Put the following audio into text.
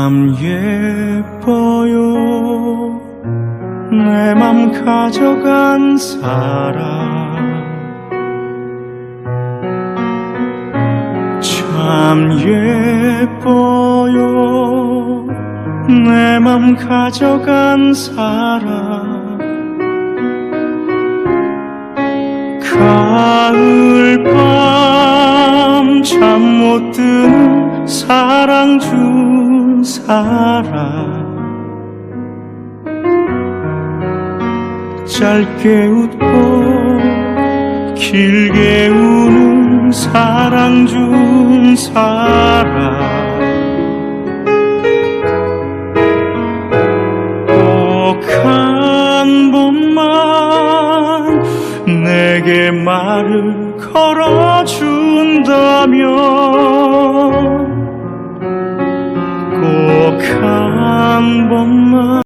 참 예뻐요 내 맘 가져간 사람 참 예뻐요 내 맘 가져간 사람 가을밤 잠 못 드는 사랑 준 사람 짧게 웃고 길게 우는 사랑 준 사람 꼭 한 번만 내게 말을 걸어